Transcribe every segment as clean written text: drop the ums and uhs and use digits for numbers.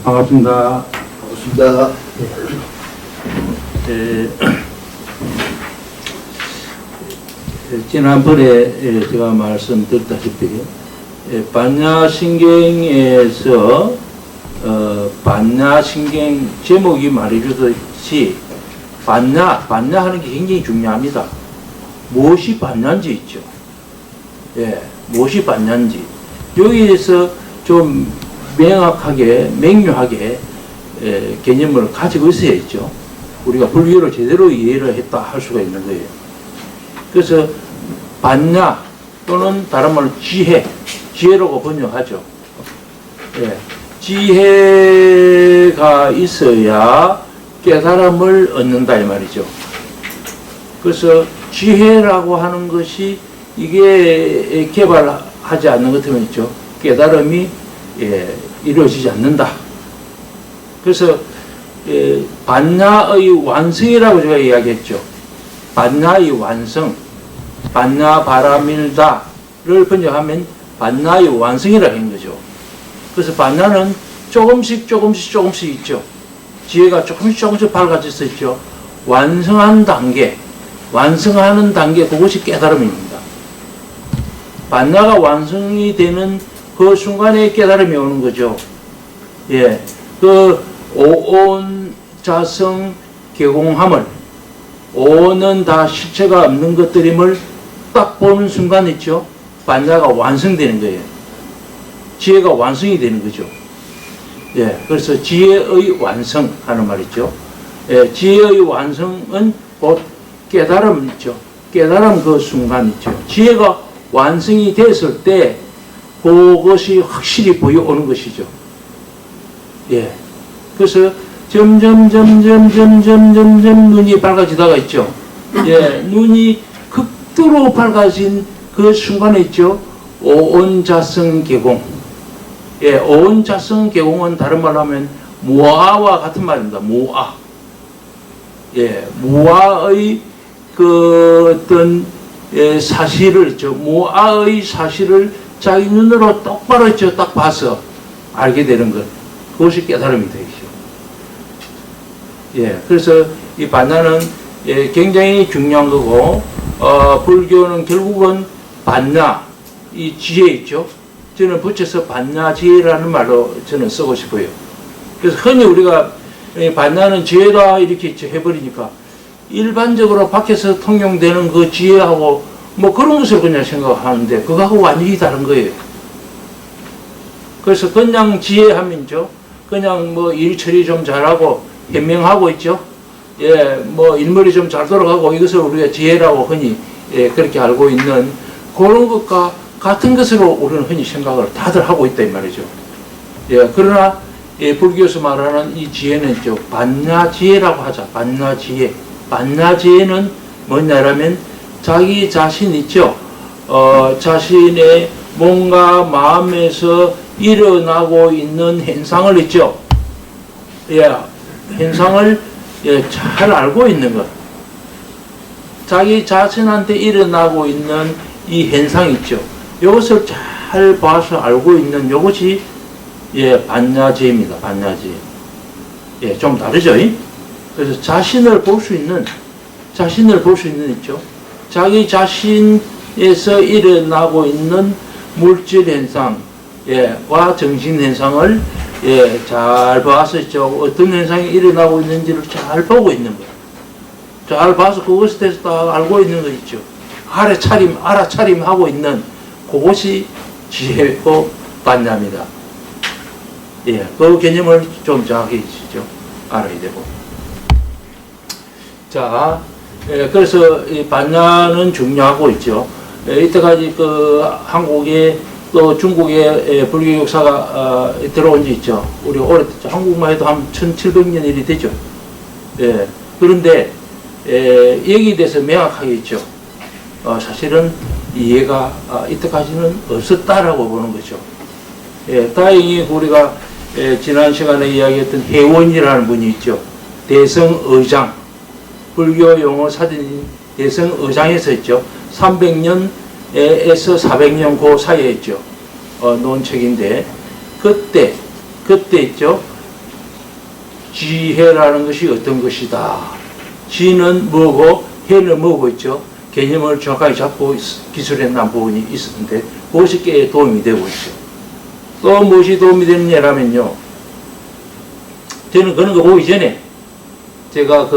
반갑습니다. 반갑습니다. 지난번에 제가 말씀드렸다시피 반야신경에서 반야신경 제목이 말해주듯이 반야하는 게 굉장히 중요합니다. 무엇이 반야인지 있죠. 무엇이 반야인지 여기에서 좀 명확하게 명료하게 개념을 가지고 있어야죠. 우리가 불교를 제대로 이해를 했다 할 수가 있는 거예요. 그래서 반야 또는 다른 말로 지혜라고 번역하죠. 지혜가 있어야 깨달음을 얻는다 이 말이죠. 그래서 지혜라고 하는 것이 이게 개발하지 않는 것 같으면 있죠. 깨달음이 이루어지지 않는다. 그래서 반야의 완성이라고 제가 이야기했죠. 반야의 완성, 반야 바라밀다를 번역하면 반야의 완성이라고 하는 거죠. 그래서 반야는 조금씩 있죠. 지혜가 조금씩 밝아져서 있죠. 완성하는 단계, 그것이 깨달음입니다. 반야가 완성이 되는 그 순간에 깨달음이 오는 거죠. 그 오온 자성 개공함을, 오는 다 실체가 없는 것들임을 딱 보는 순간 있죠. 반야가 완성되는 거예요. 지혜가 완성이 되는 거죠. 그래서 지혜의 완성 하는 말이죠. 지혜의 완성은 곧 깨달음 있죠. 깨달음 그 순간 있죠. 지혜가 완성이 됐을 때 그것이 확실히 보여오는 것이죠. 그래서 점점 눈이 밝아지다가 있죠. 눈이 극도로 밝아진 그 순간에 있죠. 오온자성 개공. 오온자성 개공은 다른 말로 하면 무아와 같은 말입니다. 무아. 무아의 그 어떤 사실을 있죠. 무아의 사실을 자기 눈으로 똑바로 있죠. 딱 봐서 알게 되는 것. 그것이 깨달음이 되죠. 그래서 이 반야는 굉장히 중요한 거고, 불교는 결국은 반야, 이 지혜 있죠. 저는 붙여서 반야지혜라는 말로 저는 쓰고 싶어요. 그래서 흔히 우리가 반야는 지혜다 이렇게 해버리니까 일반적으로 밖에서 통용되는 그 지혜하고 뭐 그런 것을 그냥 생각하는데 그거하고 완전히 다른 거예요. 그래서 그냥 지혜하면죠. 그냥 뭐 일처리 좀 잘하고 현명하고 있죠. 뭐 일머리 좀 잘 돌아가고 이것을 우리가 지혜라고 흔히 그렇게 알고 있는 그런 것과 같은 것으로 우리는 흔히 생각을 다들 하고 있다 이 말이죠. 그러나 불교에서 말하는 이 지혜는 있죠. 반야지혜라고 하자. 반야지혜. 반야지혜는 뭐냐라면 자기 자신 있죠. 자신의 뭔가 마음에서 일어나고 있는 현상을 있죠. 현상을 잘 알고 있는 것. 자기 자신한테 일어나고 있는 이 현상 있죠. 이것을 잘 봐서 알고 있는 이것이 반야지혜입니다. 반야지혜. 좀 다르죠. 그래서 자신을 볼 수 있는 있죠. 자기 자신에서 일어나고 있는 물질 현상, 와 정신 현상을 잘 봐서 있죠. 어떤 현상이 일어나고 있는지를 잘 보고 있는 거예요. 잘 봐서 그것에 대해서 다 알고 있는 거 있죠. 알아차림하고 있는 그것이 지혜고 반야입니다. 그 개념을 좀 정확히 알아야 되고. 자, 그래서 이 반야는 중요하고 있죠. 이때까지 그 한국에 또 중국의 불교 역사가 들어온 지 있죠. 우리 오래됐죠. 한국만 해도 한 1700년 일이 되죠. 그런데 여기에 대해서 명확하게 있죠. 사실은 이해가 이때까지는 없었다라고 보는 거죠. 다행히 우리가 지난 시간에 이야기했던 해원이라는 분이 있죠. 대성의장, 불교 용어 사전인 대성의장에서 있죠. 300년에서 400년 그 사이에 있죠. 논 책인데 그때 있죠. 지혜라는 것이 어떤 것이다. 지는 뭐고 해는 뭐고 있죠. 개념을 정확하게 잡고 기술했나 부분이 있었는데 그것이 꽤 도움이 되고 있죠. 또 무엇이 도움이 되느냐라면요. 저는 그런 거 보기 전에 제가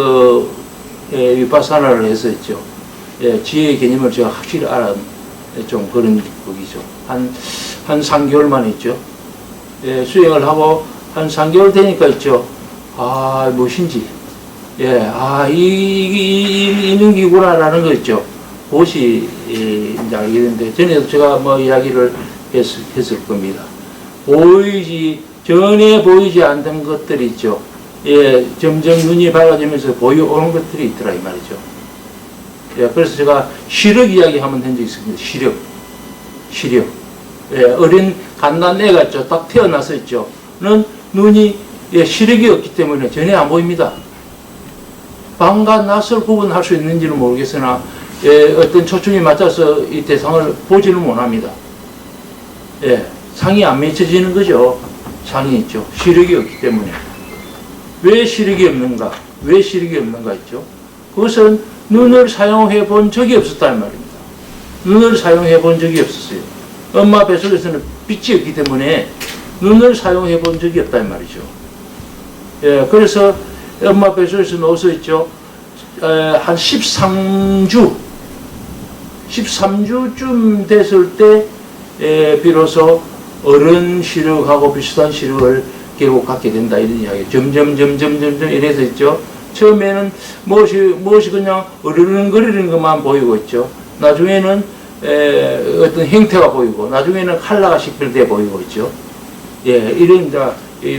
위파사나를 해서 있죠. 지혜의 개념을 제가 확실히 알아 좀 그런 거기죠. 한 3개월만 했죠. 수행을 하고 한 3개월 되니까 있죠. 아, 무엇인지. 이는 기구나라는 거 있죠. 그것이, 이제 알게 되는데, 전에도 제가 뭐 이야기를 했을 겁니다. 전에 보이지 않던 것들이 있죠. 점점 눈이 밝아지면서 보여오는 것들이 있더라, 이 말이죠. 그래서 제가 시력 이야기 한번 한 적이 있습니다. 시력. 어린 갓난애가 있죠. 딱 태어나서 있죠. 는 눈이 시력이 없기 때문에 전혀 안 보입니다. 밤과 낮을 구분할 수 있는지는 모르겠으나 어떤 초점이 맞춰서 이 대상을 보지는 못합니다. 상이 안 맺혀지는 거죠. 상이 있죠. 시력이 없기 때문에. 왜 시력이 없는가 있죠. 그것은 눈을 사용해 본 적이 없었다는 말입니다. 눈을 사용해 본 적이 없었어요. 엄마 뱃속에서는 빛이 없기 때문에 눈을 사용해 본 적이 없다는 말이죠. 그래서 엄마 뱃속에서 넣어서 있죠. 한 13주쯤 됐을 때 비로소 어른 시력하고 비슷한 시력을 결국 갖게 된다 이런 이야기. 점점 이래서 있죠. 처음에는 무엇이 그냥 어르른거리는 것만 보이고 있죠. 나중에는 어떤 형태가 보이고 나중에는 컬러가 식별돼 보이고 있죠. 이런 이제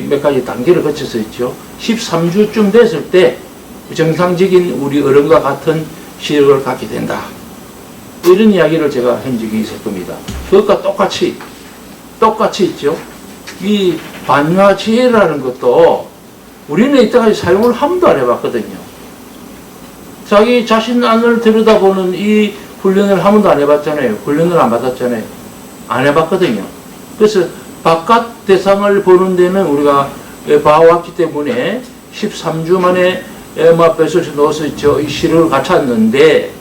몇 가지 단계를 거쳐서 있죠. 13주쯤 됐을 때 정상적인 우리 어른과 같은 시력을 갖게 된다. 이런 이야기를 제가 한 적이 있을 겁니다. 그것과 똑같이 있죠. 이 반야지혜라는 것도 우리는 이때까지 사용을 한 번도 안 해봤거든요. 자기 자신 안을 들여다보는 이 훈련을 한 번도 안 해봤잖아요. 훈련을 안 받았잖아요. 안 해봤거든요. 그래서 바깥 대상을 보는 데는 우리가 봐왔기 때문에 13주 만에 엄마 뱃속에 넣어서 있죠. 이 시력을 갖췄는데,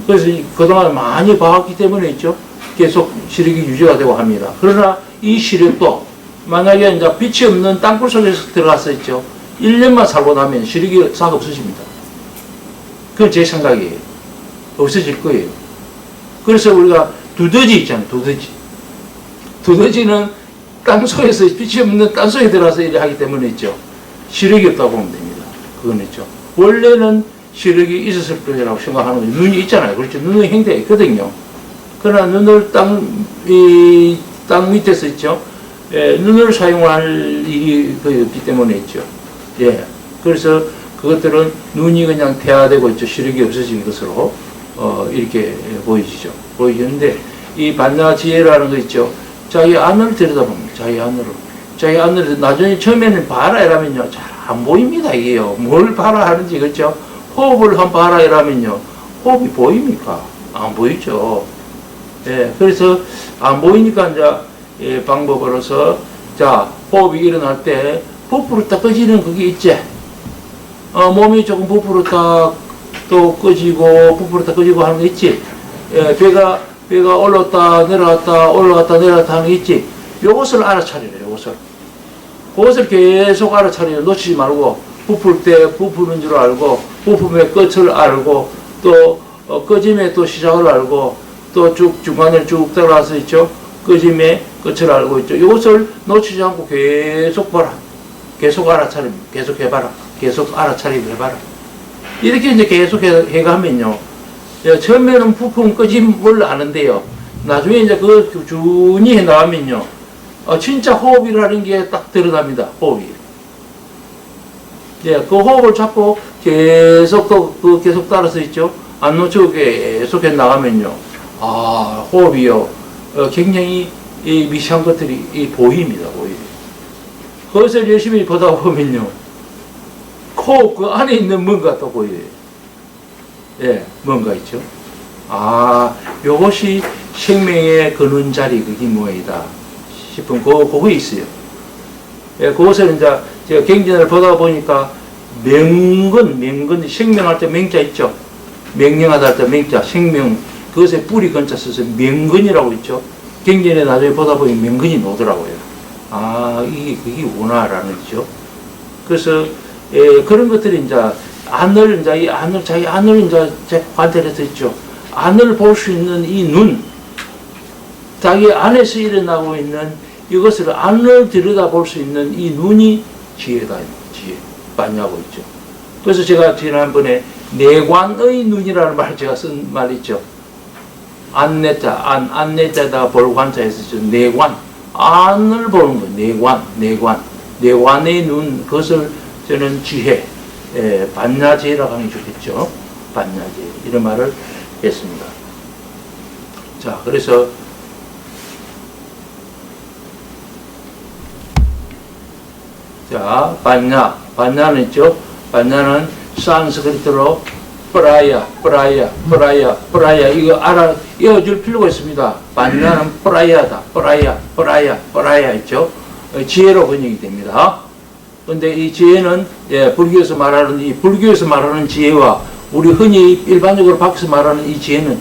그래서 그동안 많이 봐왔기 때문에 있죠. 계속 시력이 유지가 되고 합니다. 그러나 이 시력도 만약에 이제 빛이 없는 땅굴 속에서 들어가서 있죠. 1년만 살고 나면 시력이 싹 없어집니다. 그건 제 생각이에요. 없어질 거예요. 그래서 우리가 두더지 있잖아요. 두더지는 땅속에서 빛이 없는 땅속에 들어가서 일을 하기 때문에 있죠. 시력이 없다고 보면 됩니다. 그건 있죠. 원래는 시력이 있었을 거라고 생각하는 거죠. 눈이 있잖아요. 그렇죠. 눈의 형태가 있거든요. 그러나 눈을 땅 밑에서 있죠. 눈을 사용할 일이 거의 없기 때문에 있죠. 그래서 그것들은 눈이 그냥 태화되고 있죠. 시력이 없어진 것으로 이렇게 보이지는데 이 반야지혜라는 거 있죠. 자기 안을 들여다봅니다. 자기 안으로 나중에 처음에는 봐라 이라면요 잘 안 보입니다. 이게요. 뭘 봐라 하는지 그렇죠. 호흡을 한번 봐라 이라면요 호흡이 보입니까? 안 보이죠. 그래서 안 보이니까 이제 방법으로서 자 호흡이 일어날 때 부풀어 딱 꺼지는 그게 있지. 몸이 조금 부풀어 딱 또 꺼지고 부풀어 딱 꺼지고 하는 거 있지. 배가 올랐다 내려갔다 하는 게 있지. 요것을 알아차리래. 그것을 계속 알아차리래. 놓치지 말고 부풀 때 부푸는 줄 알고 부품의 끝을 알고 또 꺼짐의 또 시작을 알고 또 중간에 쭉 들어가서 있죠. 꺼짐의 끝을 알고 있죠. 이것을 놓치지 않고 계속 봐라. 계속 알아차림, 계속 해봐라. 계속 알아차림 해봐라. 이렇게 이제 계속 해가면요. 처음에는 부품 꺼짐을 아는데요. 나중에 이제 그 꾸준히 해 나가면요. 진짜 호흡이라는 게 딱 드러납니다. 호흡이. 그 호흡을 잡고 계속 계속 따라서 있죠. 안 놓치고 계속 해 나가면요. 호흡이요. 굉장히 이 미세한 것들이 보입니다. 오히려. 그것을 열심히 보다 보면요. 호흡 그 안에 있는 뭔가 또 보여요. 뭔가 있죠. 요것이 생명의 거는 자리, 그게 뭐이다 싶은 그거 있어요. 그것을 이제 제가 경전을 보다 보니까 명근, 생명할 때 맹자 있죠. 명령하다 할 때 맹자, 생명, 그것에 뿌리 근자 써서 명근이라고 있죠. 경전에 나중에 보다 보니 명근이 나오더라고요. 아, 이게 구나라는 거죠. 그래서, 그런 것들이 이제, 자기 안을 이제 관찰해서 있죠. 안을 볼 수 있는 이 눈, 자기 안에서 일어나고 있는 이것을 안을 들여다볼 수 있는 이 눈이 지혜다. 지혜. 빠냐고 있죠. 그래서 제가 지난번에 내관의 눈이라는 말 제가 쓴 말 있죠. 안내자에다가 볼관자에서 내관. 안을 보는 거. 내관의 눈. 그것을 저는 지혜. 반야지혜라고 하는 게 좋겠죠. 반야지혜. 이런 말을 했습니다. 자, 그래서 자, 반야는 있죠. 반야는 산스크리트로 프라야 이거 외워줄 필요가 있습니다. 반야는 프라야다. 프라야 있죠. 지혜로 번역이 됩니다. 근데 이 지혜는 불교에서 말하는 지혜와 우리 흔히 일반적으로 밖에서 말하는 이 지혜는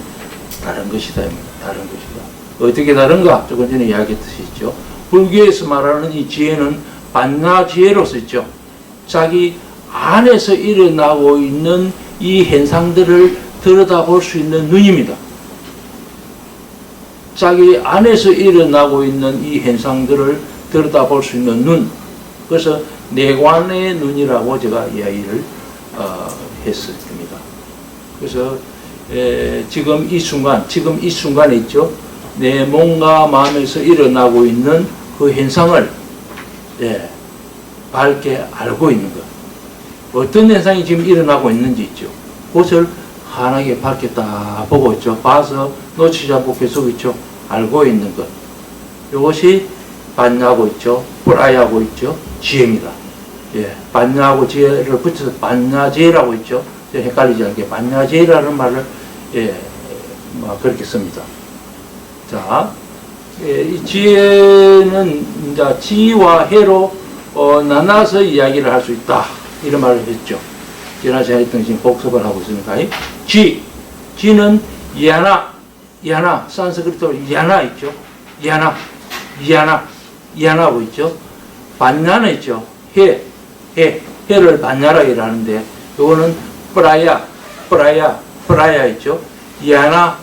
다른 것이다. 다른 것이다. 어떻게 다른가? 조금 전에 이야기했듯이 있죠. 불교에서 말하는 이 지혜는 반야지혜로서 있죠. 자기 안에서 일어나고 있는 이 현상들을 들여다볼 수 있는 눈입니다. 자기 안에서 일어나고 있는 이 현상들을 들여다볼 수 있는 눈. 그래서 내관의 눈이라고 제가 이야기를 했습니다. 그래서 지금 이 순간에 있죠. 내 몸과 마음에서 일어나고 있는 그 현상을 밝게 알고 있는 것. 어떤 현상이 지금 일어나고 있는지 있죠. 그것을 환하게 밝게 딱 보고 있죠. 봐서 놓치지 않고 계속 있죠. 알고 있는 것. 이것이 반야하고 있죠. 프라야하고 있죠. 지혜입니다. 반야하고 지혜를 붙여서 반야지혜라고 있죠. 헷갈리지 않게 반야지혜라는 말을 그렇게 씁니다. 자, 이 지혜는 이제 지와 해로 나눠서 이야기를 할 수 있다. 이런 말을 했죠. 지난 시간에 했던 지금 복습을 하고 있으니까. 지는 야나, 산스크리트로 야나 있죠. 야나고 있죠. 반야는 있죠. 해를 반야라고 하는데, 요거는 프라야 있죠. 야나,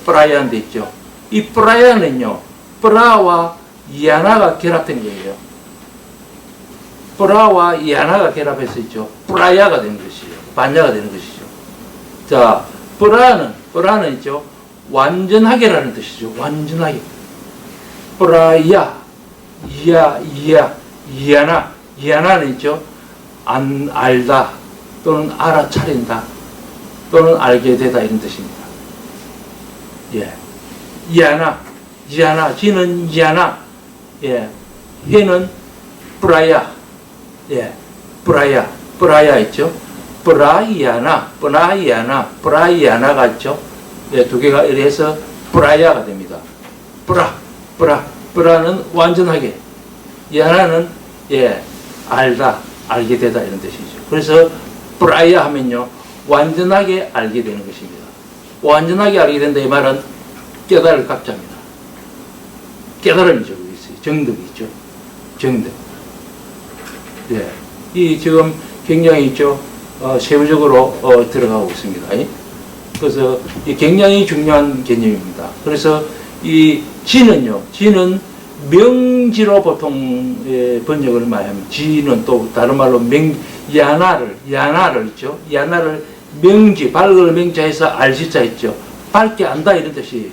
프라야인데 있죠. 이 프라야는요, 프라와 야나가 결합된 거예요. 프라와 야나가 결합해서 있죠. 프라야가 되는 것이죠. 반야가 되는 것이죠. 자, 프라는 있죠. 완전하게라는 뜻이죠. 완전하게. 프라야, 야나는 있죠. 알다, 또는 알아차린다, 또는 알게 되다, 이런 뜻입니다. 지는 야나, 해는 프라야, 프라야 있죠. 프라야나가 있죠. 두 개가 이래서 프라야가 됩니다. 프라는 완전하게, 야나는 알게 되다, 이런 뜻이죠. 그래서 프라야 하면요, 완전하게 알게 되는 것입니다. 완전하게 알게 된다, 이 말은 깨달을 각자입니다. 깨달음이죠. 정득이 있죠. 정득. 이 지금 굉장히 있죠. 세부적으로 들어가고 있습니다. 그래서 이 굉장히 중요한 개념입니다. 그래서 이 지는 명지로 보통 번역을 많이 합니다. 지는 또 다른 말로 야나를 있죠. 야나를 명지, 밝을 명자에서 알지자 있죠. 밝게 안다, 이런 뜻이에요.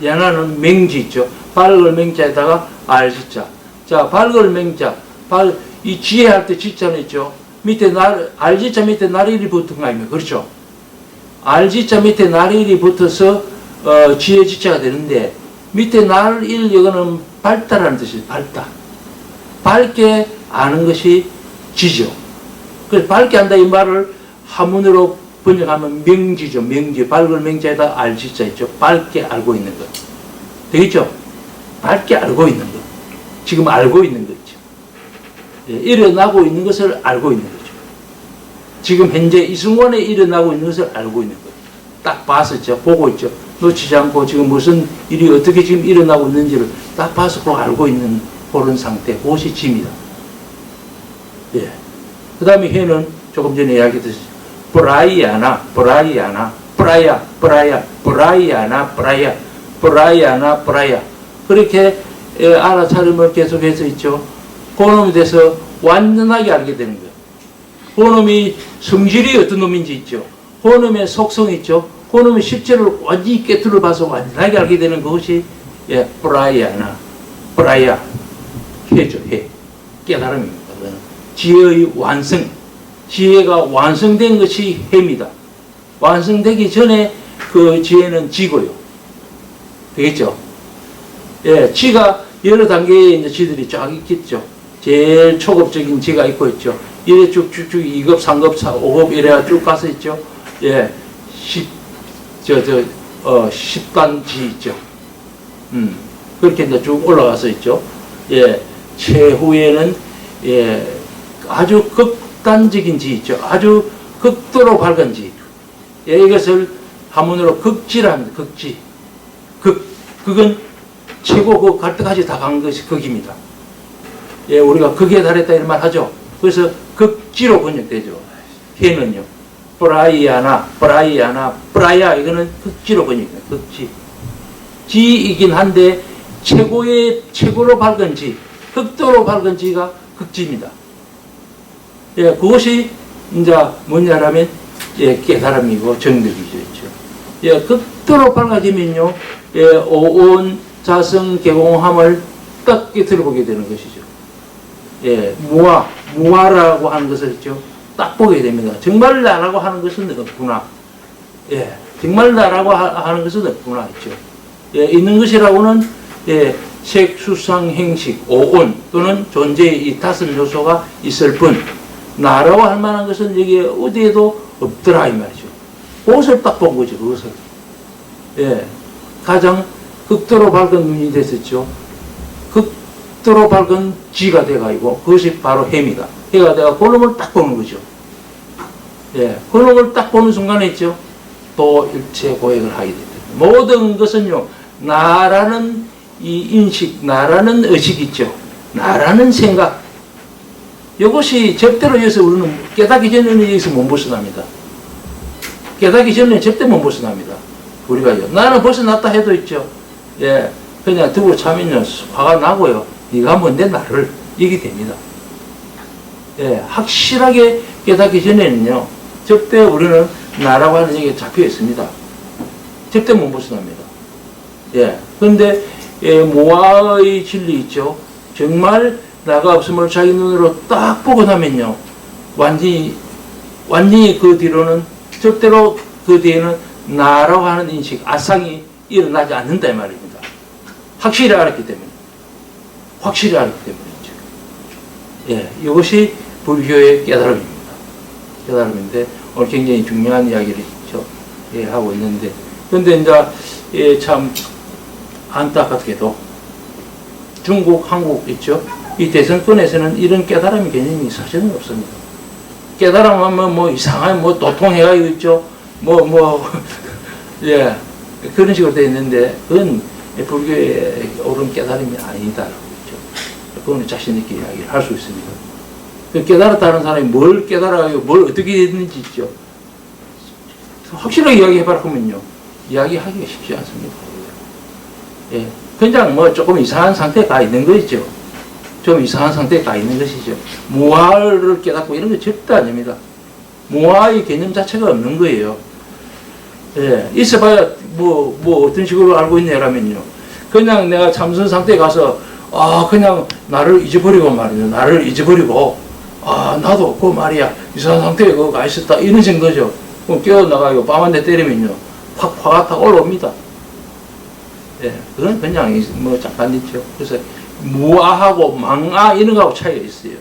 야나는 명지 있죠. 밝을 명자에다가 알지자. 자, 밝을 명자, 이 지혜할 때 지자는 있죠. 밑에 알지자 밑에 나리일이 붙은 거 아닙니까? 그렇죠? 알지자 밑에 나리일이 붙어서 지혜 지자가 되는데, 밑에 나리일, 이거는 밝다라는 뜻이에요. 밝게 아는 것이 지죠. 그래서 밝게 안다, 이 말을 한문으로 번역하면 명지죠. 명지. 밝을 명자에다 알지자 있죠. 밝게 알고 있는 것. 되겠죠? 밝게 알고 있는 것. 지금 알고 있는 거죠. 예, 일어나고 있는 것을 알고 있는 거죠. 지금 현재 이 순간에 일어나고 있는 것을 알고 있는 거예요. 딱 봐서 보고 있죠. 놓치지 않고 지금 무슨 일이 어떻게 지금 일어나고 있는지를 딱 봐서 그거 알고 있는 그런 상태. 그것이 지입니다. 예. 그 다음에 해는 조금 전에 이야기했듯이 브라이아나 브라이아 그렇게 알아차림을 계속해서 있죠. 그놈에 대해서 완전하게 알게 되는 거예요. 그놈이 성질이 어떤 놈인지 있죠. 그놈의 속성이 있죠. 그놈의 실체를 완전히 깨트려 봐서 완전하게 알게 되는 그것이 브라이아 해죠. 해. 깨달음입니다. 지혜의 완성, 지혜가 완성된 것이 해입니다. 완성되기 전에 그 지혜는 지고요. 되겠죠? 예, 지가 여러 단계의 이제 지들이 쫙 있겠죠. 제일 초급적인 지가 있고 있죠. 이래 쭉쭉쭉 2급, 3급, 5급 이래가 쭉 가서 있죠. 예, 10단 지 있죠. 그렇게 이제 쭉 올라가서 있죠. 예, 최후에는 아주 극단적인 지 있죠. 아주 극도로 밝은 지. 예, 이것을 한문으로 극지랍니다. 극지. 극은 최고 그 갈 때까지 다 간 것이 극입니다. 예, 우리가 극에 달했다 이런 말 하죠. 그래서 극지로 번역되죠. 해는요. 브라이아 이거는 극지로 번역돼요. 극지. 지이긴 한데 최고로 밝은 지, 극도로 밝은 지가 극지입니다. 예, 그것이 이제 뭐냐라면 깨달음이고 정득이죠. 예, 극도로 밝아지면요, 오온 자성 개공함을 딱 들어보게 되는 것이죠. 예, 무아라고 하는 것을 있죠. 딱 보게 됩니다. 정말 나라고 하는 것은 없구나. 예, 정말 나라고 하는 것은 없구나 있죠. 예, 있는 것이라고는 색수상 행식 오온 또는 존재의 이 다섯 요소가 있을 뿐 나라고 할 만한 것은 여기에 어디에도 없더라 이 말이죠. 그것을 딱 본 거죠. 그것을. 예, 가장 극도로 밝은 눈이 됐었죠. 극도로 밝은 지가 돼가지고 그것이 바로 해입니다. 해가 돼가 그놈을 딱 보는 거죠. 예, 그놈을 딱 보는 순간에 있죠. 또 일체 고액을 하게 됩니다. 모든 것은요, 나라는 이 인식, 나라는 의식 있죠. 나라는 생각. 이것이 절대로 여기서 우리는 깨닫기 전에는 여기서 못 벗어납니다. 깨닫기 전에는 절대 못 벗어납니다. 우리가요. 나는 벗어났다 해도 있죠. 예, 그냥 두고 차면요, 화가 나고요. 네가 뭔데 나를 이게 됩니다. 예, 확실하게 깨닫기 전에는요, 절대 우리는 나라고 하는 얘기가 잡혀 있습니다. 절대 못 벗어납니다. 예, 그런데 모아의 진리 있죠. 정말 나가 없음을 자기 눈으로 딱 보고 나면요, 완전히 그 뒤로는 절대로 그 뒤에는 나라고 하는 인식, 아상이 일어나지 않는다 이 말입니다. 확실히 알았기 때문에. 확실히 알았기 때문이죠. 예, 이것이 불교의 깨달음입니다. 깨달음인데 오늘 굉장히 중요한 이야기를 하고 있는데, 그런데 이제 참 안타깝게도 중국, 한국 있죠. 이 대선권에서는 이런 깨달음의 개념이 사실은 없습니다. 깨달음하면 뭐 이상한 뭐 도통해가지고 있죠. 예, 그런 식으로 되어 있는데 그건 불교의 옳은 깨달음이 아니다라고 있죠. 그건 자신 있게 이야기를 할 수 있습니다. 깨달았다는 사람이 뭘 깨달아요, 뭘 어떻게 했는지 있죠. 확실하게 이야기해봐라 하면요, 이야기하기가 쉽지 않습니다. 예, 그냥 뭐 조금 이상한 상태에 가 있는 거죠. 좀 이상한 상태에 가 있는 것이죠. 무아를 깨닫고 이런 거 절대 아닙니다. 무아의 개념 자체가 없는 거예요. 예, 있어봐야 뭐 어떤 식으로 알고 있냐라면요, 그냥 내가 참선 상태에 가서 그냥 나를 잊어버리고 말이죠. 나를 잊어버리고 나도 없고 말이야, 이상한 상태에 그거 가 있었다 이런 정도죠. 그럼 깨어나가고 밤 한 대 때리면요, 확 화가 탁 올라옵니다. 예, 그건 그냥 뭐 잠깐 있죠. 그래서 무아하고 망아 이런 거하고 차이가 있어요.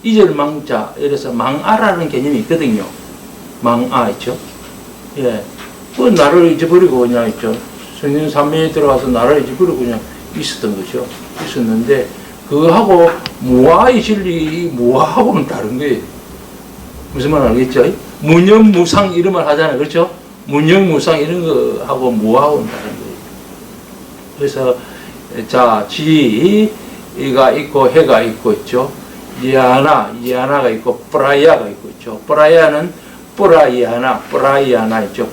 이절 망자, 이래서 망아라는 개념이 있거든요. 망아 있죠. 예, 그 나를 잊어버리고 그냥 있죠. 성령 삼매에 들어가서 나를 잊어버리고 그냥 있었던 거죠. 있었는데 그거하고 무아의 진리, 무아하고는 다른 거예요. 무슨 말 알겠죠? 무념무상 이런 말 하잖아요. 그렇죠? 무념무상 이런 거하고 무아하고는 다른 거예요. 그래서, 자, 지가 있고, 해가 있죠. 이하나가 있고, 프라이아가 있죠. 프라이아는 프라이아나 있죠.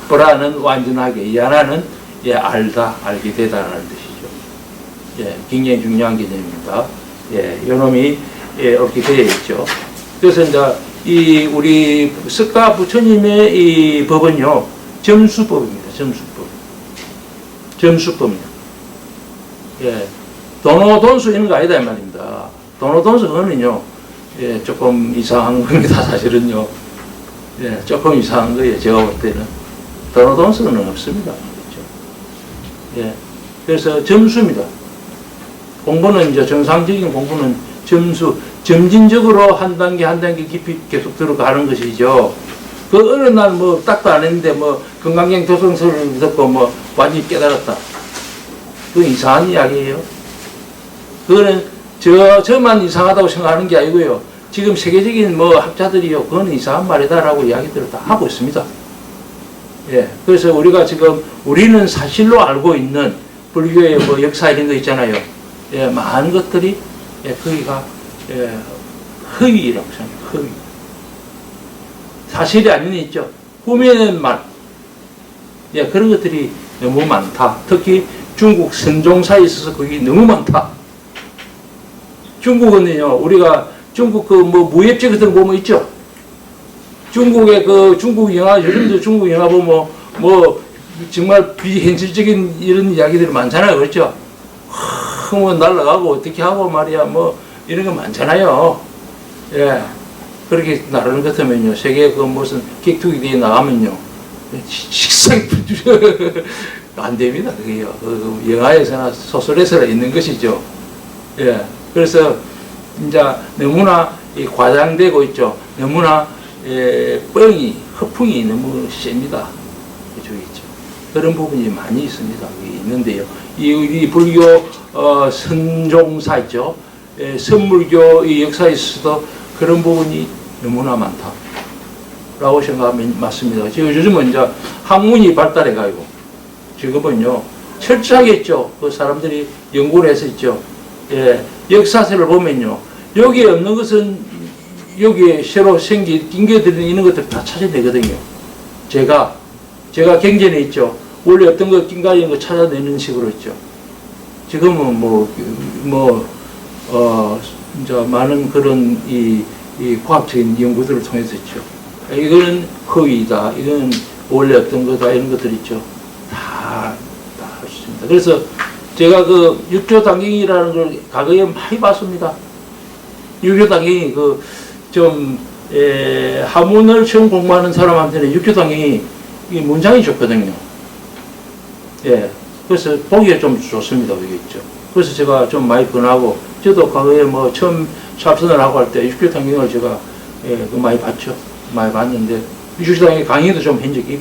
프라는 완전하게, 이하나는 알다, 알게 되다라는 뜻이죠. 굉장히 중요한 개념입니다. 요놈이 이렇게 되어 있죠. 그래서 이제 우리 석가 부처님의 이 법은요, 점수법입니다. 점수법입니다. 도노돈수 이런 거 아니다 이 말입니다. 도노돈수 그거는요, 조금 이상한 겁니다. 사실은요, 조금 이상한 거예요. 제가 볼 때는 도노돈수는 없습니다. 그렇죠? 그래서 점수입니다. 공부는 이제 정상적인 공부는 점진적으로 한 단계 한 단계 깊이 계속 들어가는 것이죠. 그 어느 날 뭐 딱도 안 했는데 뭐 건강경 조성서를 듣고 뭐 완전히 깨달았다. 그건 이상한 이야기예요. 그거는 저만 이상하다고 생각하는 게 아니고요. 지금 세계적인 뭐 학자들이요, 그건 이상한 말이다라고 이야기들을 다 하고 있습니다. 그래서 우리가 지금 우리는 사실로 알고 있는 불교의 뭐 역사 이런 거 있잖아요. 많은 것들이 거기가 허위라고 생각해요. 허위. 사실이 아닌 있죠. 꾸며낸 말. 그런 것들이 너무 많다. 특히 중국 선종사에 있어서 그게 너무 많다. 중국은요, 우리가 중국 그 뭐 무협지 같은 거 보면 있죠. 중국의 그 중국 영화, 요즘도 중국 영화 보면 뭐 정말 비현실적인 이런 이야기들이 많잖아요. 그렇죠? 뭐 날아가고 어떻게 하고 말이야 뭐 이런 거 많잖아요. 그렇게 나르는 것 같으면요, 세계 그 무슨 격투기 대회 나가면요, 식상이 안 됩니다. 그게요. 그 영화에서나 소설에서나 있는 것이죠. 그래서 이제 너무나 과장되고 있죠. 너무나 허풍이 너무 셉니다. 그쪽에 있죠. 그런 부분이 많이 있습니다. 있는데요. 이 불교 선종사 있죠. 선물교의 역사에 있어서도 그런 부분이 너무나 많다라고 생각하면 맞습니다. 지금 요즘은 이제 학문이 발달해가지고 지금은요 철저하게 있죠. 그 사람들이 연구를 해서 있죠. 역사서를 보면요, 여기에 없는 것은 여기에 새로 낑겨들이는 것들 다 찾아내거든요. 제가 경전에 있죠. 원래 어떤 거 낑가있는 거 찾아내는 식으로 있죠. 지금은 이제 많은 그런 이 과학적인 연구들을 통해서 있죠. 이거는 허위다, 이건 원래 어떤 거다, 이런 것들 있죠. 다 할 수 있습니다. 그래서 제가 그 육조당경이라는 걸 과거에 많이 봤습니다. 육조당경이 하문을 처음 공부하는 사람한테는 육조당경이 문장이 좋거든요. 그래서 보기가 좀 좋습니다. 그게 있죠. 그래서 제가 좀 많이 권하고, 저도 과거에 뭐 처음 삽선을 하고 할 때 육조당경을 제가 많이 봤죠. 많이 봤는데, 육조당경 강의도 좀 한 적이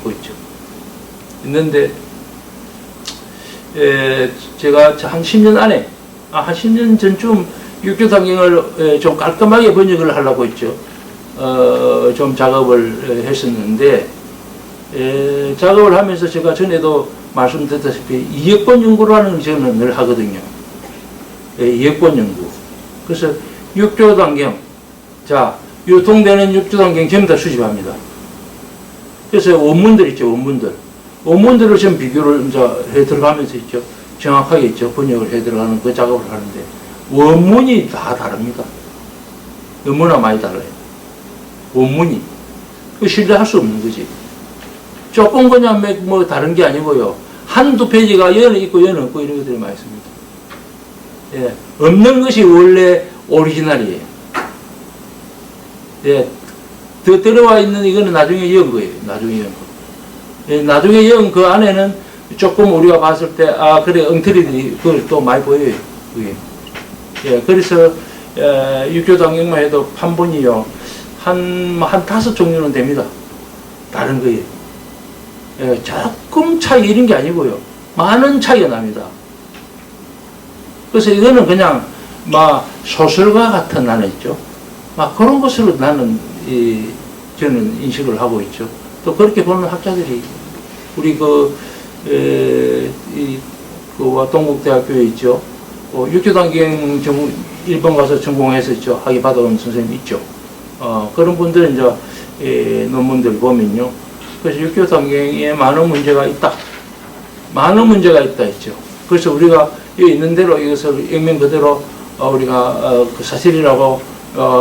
있는데, 제가 한 10년 안에, 한 10년 전쯤 육조당경을 좀 깔끔하게 번역을 하려고 했죠. 좀 작업을 했었는데, 작업을 하면서 제가 전에도 말씀드렸다시피 이역본 연구라는 걸 저는 늘 하거든요. 이역본 연구. 그래서 육조당경, 자, 유통되는 육조당경 전부 다 수집합니다. 그래서 원문들 있죠, 원문들을 좀 비교를 이제 해 들어가면서 있죠. 정확하게 있죠. 번역을 해 들어가는 그 작업을 하는데, 원문이 다 다릅니다. 너무나 많이 달라요. 원문이. 그 신뢰할 수 없는 거지. 조금 그냥 뭐 다른 게 아니고요. 한두 페이지가 연은 있고 연은 없고 이런 것들이 많이 있습니다. 없는 것이 원래 오리지널이에요. 더 들어와 있는 이거는 나중에 연 거예요. 나중에 연 그 안에는 조금 우리가 봤을 때, 그래, 엉터리들이 그걸 또 많이 보여요. 그게. 그래서, 육조당경만 해도 판본이요. 한 5종류는 됩니다. 다른 거예요. 조금 차이 이런 게 아니고요. 많은 차이가 납니다. 그래서 이거는 그냥 막 소설과 같은 나는 있죠. 막 그런 것으로 나는 저는 인식을 하고 있죠. 또 그렇게 보는 학자들이 우리 동국대학교에 있죠. 육교단경 일본 가서 전공해서 있죠. 학위 받아온 선생님 있죠. 그런 분들은 이제 논문들 보면요. 그래서 육교단경에 많은 문제가 있다. 많은 문제가 있다 했죠. 그래서 우리가 여기 있는 대로 이것을 액면 그대로 우리가 그 사실이라고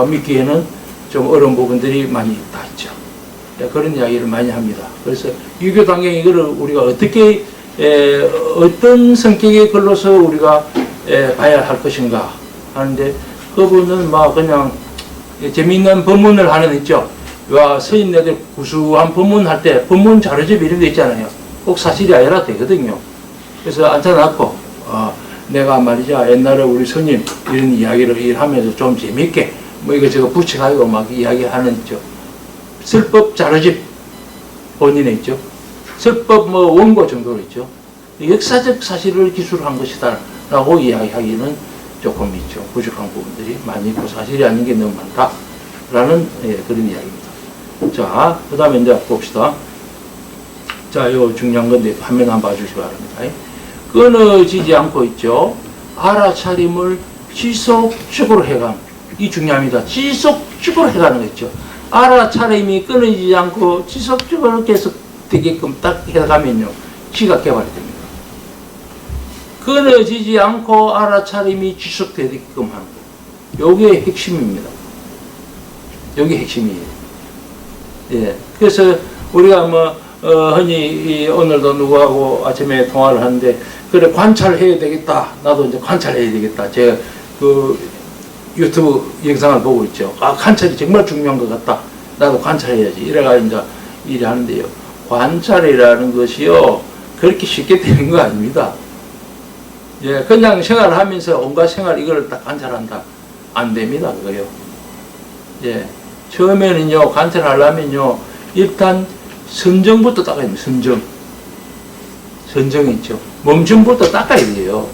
믿기에는 좀 어려운 부분들이 많이 있다 했죠. 그런 이야기를 많이 합니다. 그래서 유교단경 이거를 우리가 어떻게 어떤 성격의 글로서 우리가 봐야 할 것인가 하는데 그분은 막 그냥 재미있는 법문을 하는 있죠. 서인네들 구수한 법문할 때 법문 자료집 이런 거 있잖아요. 꼭 사실이 아니라 되거든요. 그래서 앉아놨고 내가 말이죠 옛날에 우리 스님 이런 이야기를 하면서 좀 재밌게 뭐 이거 붙여가지고 막 이야기하는 있죠. 설법 자료집 본인에 있죠. 설법 뭐 원고 정도로 있죠. 역사적 사실을 기술한 것이다 라고 이야기하기는 조금 있죠. 부족한 부분들이 많이 있고 사실이 아닌 게 너무 많다 라는 그런 이야기입니다. 자, 그 다음에 이제 봅시다. 자, 요 중요한 건데 화면 한번 봐주시기 바랍니다. 끊어지지 않고 있죠. 알아차림을 지속적으로 해가는 이 중요합니다. 지속적으로 해가는 거 있죠. 알아차림이 끊어지지 않고 지속적으로 계속 되게끔 딱 해가면요. 지가 개발이 됩니다. 끊어지지 않고 알아차림이 지속되게끔 하는 거. 요게 핵심입니다. 요게 핵심이에요. 예. 그래서 우리가 흔히 오늘도 누구하고 아침에 통화를 하는데 그래 관찰해야 되겠다. 나도 이제 관찰해야 되겠다. 제가 유튜브 영상을 보고 있죠. 관찰이 정말 중요한 것 같다. 나도 관찰해야지. 이래가 이제 일을 하는데요. 관찰이라는 것이요. 그렇게 쉽게 되는 거 아닙니다. 예, 그냥 생활을 하면서 온갖 생활 이걸 딱 관찰한다. 안 됩니다. 그거요. 예. 처음에는요, 관찰하려면요, 일단 선정부터 닦아야 됩니다. 선정이 있죠. 멈춤부터 닦아야 돼요.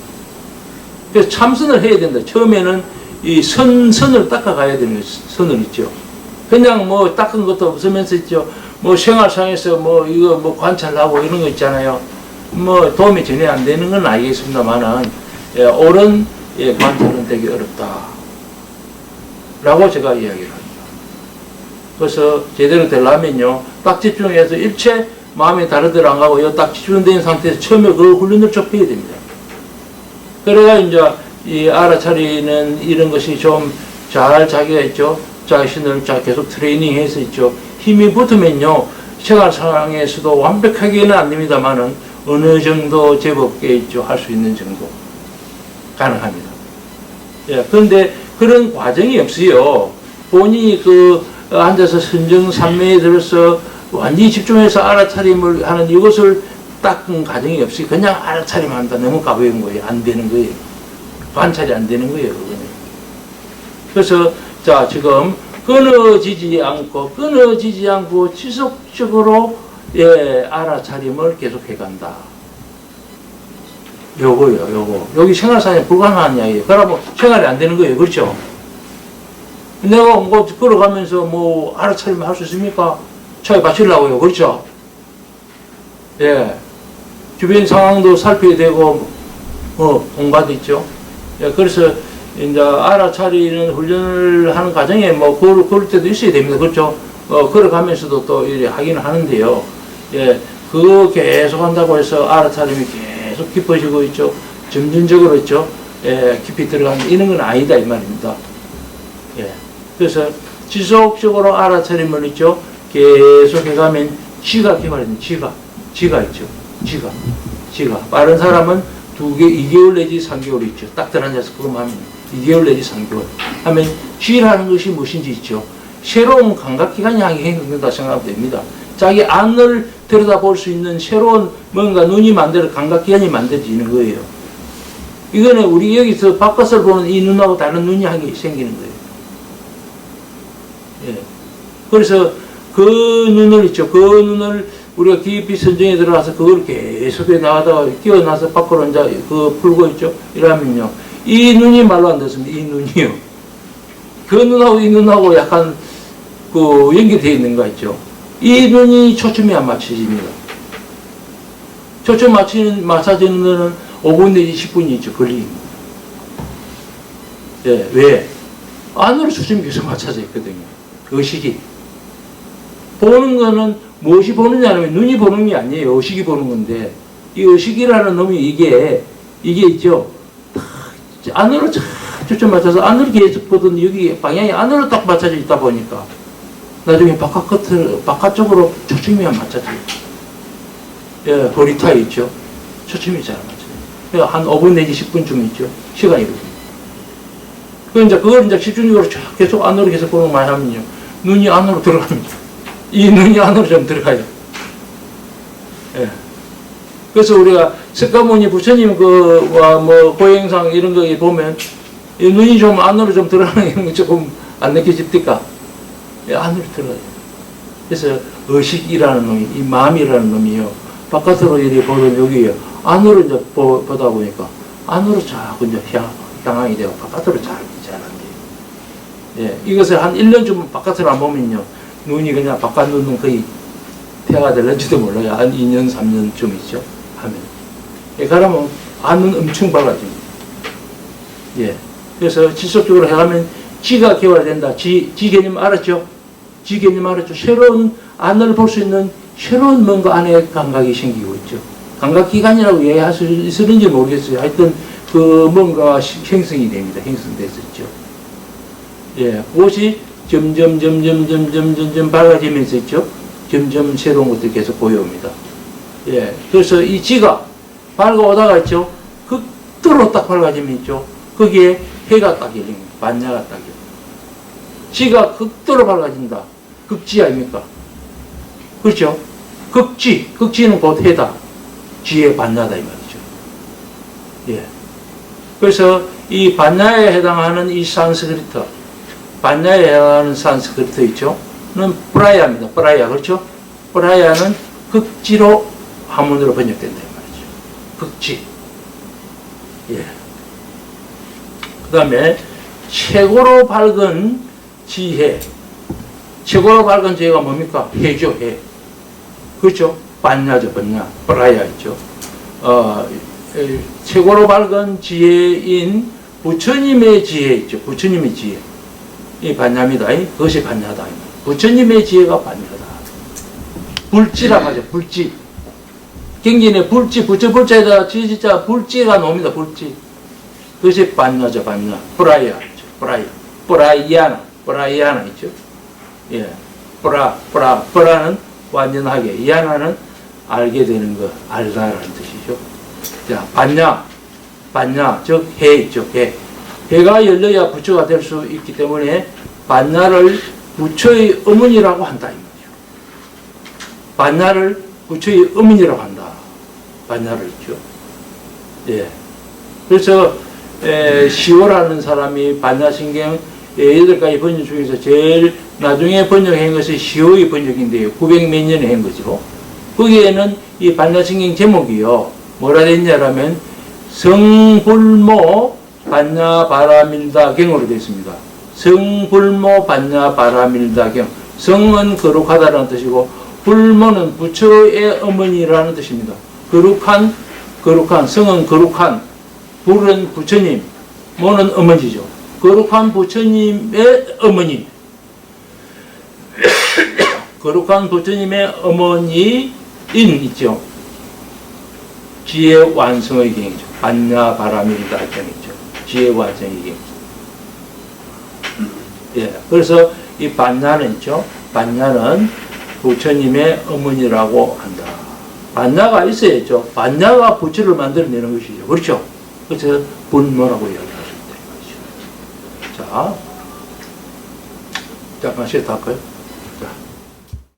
그래서 참선을 해야 된다. 처음에는 이 선을 닦아가야 되는 거예요. 선을 있죠. 그냥 뭐 닦은 것도 없으면서 있죠. 뭐 생활상에서 이거 관찰하고 이런 거 있잖아요. 도움이 전혀 안 되는 건 알겠습니다만은, 옳은 관찰은 되게 어렵다. 라고 제가 이야기를 합니다. 그래서 제대로 되려면요, 딱 집중해서 일체 마음이 다르더라 안 가고, 딱 집중된 상태에서 처음에 그 훈련을 좀 해야 됩니다. 그래야 이제 이 알아차리는 이런 것이 좀 잘 자기가 있죠. 자신을 계속 트레이닝해서 있죠. 힘이 붙으면요, 생활 상황에서도 완벽하게는 안 됩니다만은 어느 정도 제법게 있죠. 할 수 있는 정도 가능합니다. 예, 그런데 그런 과정이 없어요. 본인이 앉아서 선정산매에 들어서 완전히 집중해서 알아차림을 하는 이것을 닦은 과정이 없이 그냥 알아차림 한다. 너무 가벼운 거예요. 안 되는 거예요. 관찰이 안 되는 거예요. 그거는. 그래서 자, 지금 끊어지지 않고 지속적으로 알아차림을 계속해 간다. 요거요. 여기 생활상에 불가능한 이야기예요. 그러면 생활이 안 되는 거예요. 그렇죠? 내가 걸어가면서 알아차림 할 수 있습니까? 차에 받치려고요. 그렇죠? 예. 주변 상황도 살펴야 되고, 온갖 있죠. 예. 그래서, 이제 알아차리는 훈련을 하는 과정에 그럴 때도 있어야 됩니다. 그렇죠? 걸어가면서도 또 이렇게 하기는 하는데요. 예. 그거 계속 한다고 해서 알아차림이 계속 깊어지고 있죠. 점진적으로 있죠. 예. 깊이 들어가는 이런 건 아니다. 이 말입니다. 예. 그래서 지속적으로 알아차림을 있죠. 계속 해가면 지가 개발되는 지가 있죠. 지가. 빠른 사람은 2개월 내지 3개월 있죠. 딱 들어앉아서 그것만 하면 2개월 내지 3개월 하면 지라는 것이 무엇인지 있죠. 새로운 감각기관이 형성된다 생각하면 됩니다. 자기 안을 들여다볼 수 있는 새로운 뭔가 눈이 감각기관이 만들어지는 거예요. 이거는 우리 여기서 바깥을 보는 이 눈하고 다른 눈이 생기는 거예요. 예. 그래서 그 눈을 있죠. 그 눈을 우리가 깊이 선정에 들어가서 그걸 계속해 나가다가 끼어나서 밖으로 이제 풀고 있죠. 이러면요. 이 눈이 말로 안 됐습니다. 이 눈이요. 그 눈하고 이 눈하고 약간 그 연결되어 있는 거 있죠. 이 눈이 초점이 안 맞춰집니다. 초점 맞춰지는 데는 5분 내지 10분이 있죠. 걸립니다. 예, 왜? 안으로 초점이 계속 맞춰져 있거든요. 의식이. 보는 거는 무엇이 보느냐면 눈이 보는 게 아니에요. 의식이 보는 건데, 이 의식이라는 놈이 이게 있죠. 안으로 쫙 초점 맞춰서 안으로 계속 보던 여기 방향이 안으로 딱 맞춰져 있다 보니까 나중에 바깥쪽으로 초점이 안 맞춰져요. 예, 허리타에 있죠. 초점이 잘 맞춰요. 한 5분 내지 10분쯤 있죠. 시간이거든요. 그걸 이제 집중적으로 쫙 계속 안으로 계속 보는 말 하면요. 눈이 안으로 들어갑니다. 이 눈이 안으로 좀 들어가요. 예. 그래서 우리가 석가모니 부처님 고행상 이런 거 보면 이 눈이 좀 안으로 좀 들어가는 게 조금 안 느껴집니까? 예, 안으로 들어가요. 그래서 의식이라는 놈이, 이 마음이라는 놈이요. 바깥으로 이렇게 보던 여기요. 안으로 이제 보다 보니까 안으로 자꾸 이제 향하게 되고 바깥으로 잘 안 돼요. 예, 이것을 한 1년쯤 바깥으로 안 보면요. 눈이 그냥 바깥 눈은 거의 폐가 될는지도 몰라요. 한 2년, 3년쯤 있죠. 하면. 예, 그러면 안은 엄청 밝아집니다. 예. 그래서 지속적으로 해가면 지가 개발된다. 지 개념 알았죠? 지 개념 알았죠? 새로운 안을 볼 수 있는 새로운 뭔가 안에 감각이 생기고 있죠. 감각기관이라고 이해할 수 있을지 모르겠어요. 하여튼 그 뭔가 형성이 됩니다. 형성됐었죠. 예. 그것이 점점 밝아지면서 있죠. 점점 새로운 것들이 계속 보여옵니다. 예. 그래서 이 지가 밝아오다가 있죠. 극도로 딱 밝아지면 있죠. 거기에 해가 딱 열립니다. 반야가 딱 열립니다. 지가 극도로 밝아진다. 극지 아닙니까? 그렇죠? 극지는 곧 해다. 지의 반야다 이 말이죠. 예. 그래서 이 반야에 해당하는 이 산스크리트, 반야에 해당하는 산스크리트 있죠? 는 프라야입니다. 프라야, 그렇죠? 프라야는 극지로 한문으로 번역된다 이 말이죠. 극지. 예. 그 다음에 최고로 밝은 지혜. 최고로 밝은 지혜가 뭡니까? 해죠, 해. 그렇죠? 반야죠, 반야. 프라야 있죠. 최고로 밝은 지혜인 부처님의 지혜 있죠. 부처님의 지혜. 이 반야입니다. 그것이 반야다. 부처님의 지혜가 반야다. 불지라고 하죠. 불지. 경전에 불지, 부처 불자에다 지지자 불지가 나옵니다. 불지. 그것이 반야죠. 반야. 프라야 있죠. 프라야. 프라이아나 있죠. 예. 프라는 완전하게, 이하나는 알게 되는 것, 알다라는 뜻이죠. 자, 반야, 즉, 해 있죠, 해. 해가 열려야 부처가 될 수 있기 때문에, 반야를 부처의 어머니라고 한다, 이 말이죠. 반야를 부처의 어머니라고 한다. 반야를 있죠. 예. 그래서, 시오라는 사람이 반야신경 8가지 번역 중에서 제일 나중에 번역한 것이 시오의 번역인데요. 900몇 년에 한 거죠. 거기에는 이 반야신경 제목이요. 뭐라 됐냐라면 성불모 반야바라밀다경으로 되어 있습니다. 성불모 반야바라밀다경. 성은 거룩하다는 뜻이고 불모는 부처의 어머니라는 뜻입니다. 거룩한, 성은 거룩한, 불은 부처님, 모는 어머니죠. 거룩한 부처님의 어머니. 거룩한 부처님의 어머니인 있죠. 지혜 완성의 경이죠. 반야바라밀다 경이죠. 지혜 완성의 경. 예. 그래서 이 반야는 있죠. 반야는 부처님의 어머니라고 한다. 반야가 있어야죠. 반야가 부처를 만들어내는 것이죠. 그렇죠? 그래서 불모라고 이야기합니다. 자, 잠깐 쉬었다 할까요?